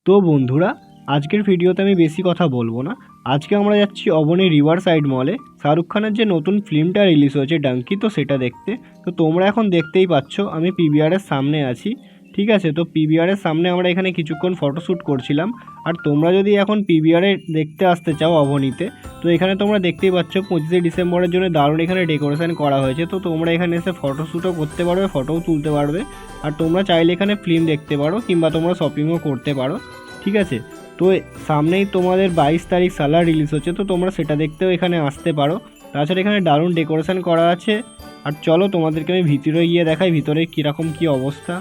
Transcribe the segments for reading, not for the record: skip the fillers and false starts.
তো বন্ধুরা, আজকের ভিডিওতে আমি বেশি কথা বলবো না। আজকে আমরা যাচ্ছি অবনী রিভার সাইড মলে শাহরুখ খানের যে নতুন ফিল্মটা রিলিজ হয়েছে ডাঙ্কি, তো সেটা দেখতে। তো তোমরা এখন দেখতেই পাচ্ছ আমি পিভিআরের সামনে আছি, ঠিক আছে। তো পিভিআরের সামনে আমরা এখানে কিছুক্ষণ ফটোশ্যুট করছিলাম। আর তোমরা যদি এখন পিভিআরে দেখতে আসতে চাও অবনীতে, তো এখানে তোমরা দেখতেই পাচ্ছ 25শে ডিসেম্বরের জন্য দারুণ এখানে ডেকোরেশন করা হয়েছে। তো তোমরা এখানে এসে ফটোশ্যুটও করতে পারবে, ফটোও তুলতে পারবে। আর তোমরা চাইলে এখানে ফিল্ম দেখতে পারো কিংবা তোমরা শপিংও করতে পারো, ঠিক আছে। তো সামনেই তোমাদের 22 তারিখ সালার রিলিজ হচ্ছে, তো তোমরা সেটা দেখতেও এখানে আসতে পারো। তাছাড়া এখানে দারুণ ডেকোরেশন করা আছে। আর চলো তোমাদেরকে আমি ভিতরে গিয়ে দেখাই ভিতরে কীরকম কী অবস্থা।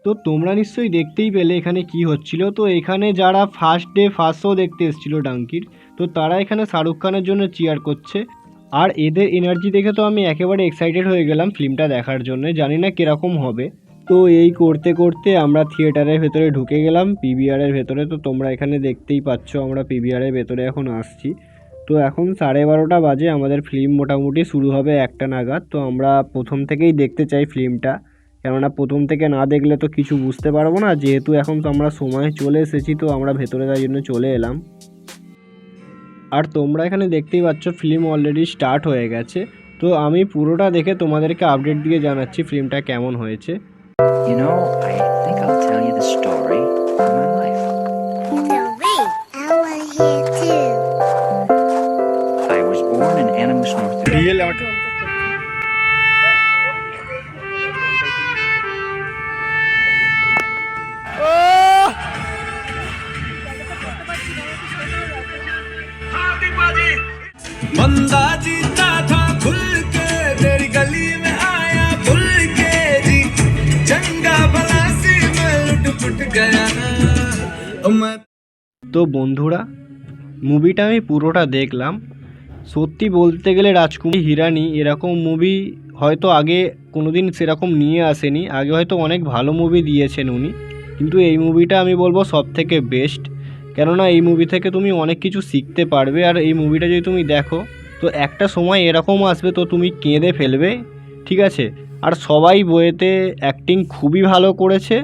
তো তোমরা নিশ্চয়ই দেখতেই পেলে এখানে কি হচ্ছিল। তো এখানে যারা ফার্স্ট ডে ফার্স্ট শো দেখতে এসেছিলো ডাঙ্কির, তো তারা এখানে শাহরুখ খানের জন্য চিয়ার করছে। আর এদের এনার্জি দেখে তো আমি একেবারে এক্সাইটেড হয়ে গেলাম ফিল্মটা দেখার জন্য, জানি না কীরকম হবে। তো এই করতে করতে আমরা থিয়েটারের ভেতরে ঢুকে গেলাম পিভিআরের ভেতরে। তো তোমরা এখানে দেখতেই পাচ্ছ আমরা পিভিআরের ভেতরে এখন আসছি। তো এখন 12:30 বাজে, আমাদের ফিল্ম মোটামুটি শুরু হবে 1টা নাগাদ। তো আমরা প্রথম থেকেই দেখতে চাই ফিল্মটা, কেননা প্রথম থেকে না দেখলে তো কিছু বুঝতে পারবো না। যেহেতু এখন তো আমরা সময়ে চলে এসেছি, তো আমরা ভেতরে তাই জন্য চলে এলাম। আর তোমরা এখানে দেখতেই পাচ্ছ ফিল্ম অলরেডি স্টার্ট হয়ে গেছে। তো আমি পুরোটা দেখে তোমাদেরকে আপডেট দিয়ে জানাচ্ছি ফিল্মটা কেমন হয়েছে। You know, I think I'll tell you the story of my life. I want to hear too. I was born in Animus, North Dakota. बंदा जीता था खुल के, तेरी गली में आया खुल के जी, चंगा भला सी मैं लुट पुट गया मैं। তো বন্ধুরা, মুভিটা আমি পুরোটা দেখলাম। সত্যি বলতে গেলে রাজকুমারী হিরানি এরকম মুভি হয়তো আগে কোনো দিন সেরকম নিয়ে আসেনি। আগে হয়তো অনেক ভালো মুভি দিয়েছেন উনি, কিন্তু এই মুভিটা আমি বলবো সব থেকে বেস্ট। কেননা এই মুভি থেকে তুমি অনেক কিছু শিখতে পারবে। আর এই মুভিটা যদি তুমি দেখো, তো একটা সময় এরকম আসবে তো তুমি কেঁদে ফেলবে, ঠিক আছে। আর সবাই বইয়েতে অ্যাক্টিং খুবই ভালো করেছে।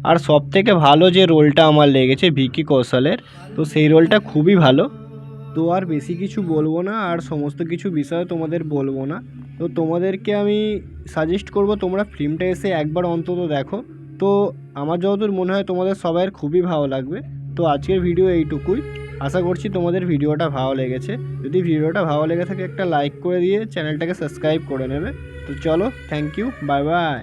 আর সব থেকে ভালো যে রোলটা আমার লেগেছে ভিকি কৌশলের, তো সেই রোলটা খুবই ভালো। তো আর বেশি কিছু বলবো না, আর সমস্ত কিছু বিষয় তোমাদের বলবো না। তো তোমাদেরকে আমি সাজেস্ট করব তোমরা ফিল্মটা এসে একবার অন্তত দেখো। তো আমার যতদূর মনে হয় তোমাদের সবাইয়ের খুবই ভালো লাগবে। তো আজকের ভিডিও এইটুকুই, আশা করছি তোমাদের ভিডিওটা ভালো লেগেছে। যদি ভিডিওটা ভালো লেগে থাকে একটা লাইক করে দিয়ে চ্যানেলটাকে সাবস্ক্রাইব করে নেবে। তো চলো, থ্যাংক ইউ, বাই বাই।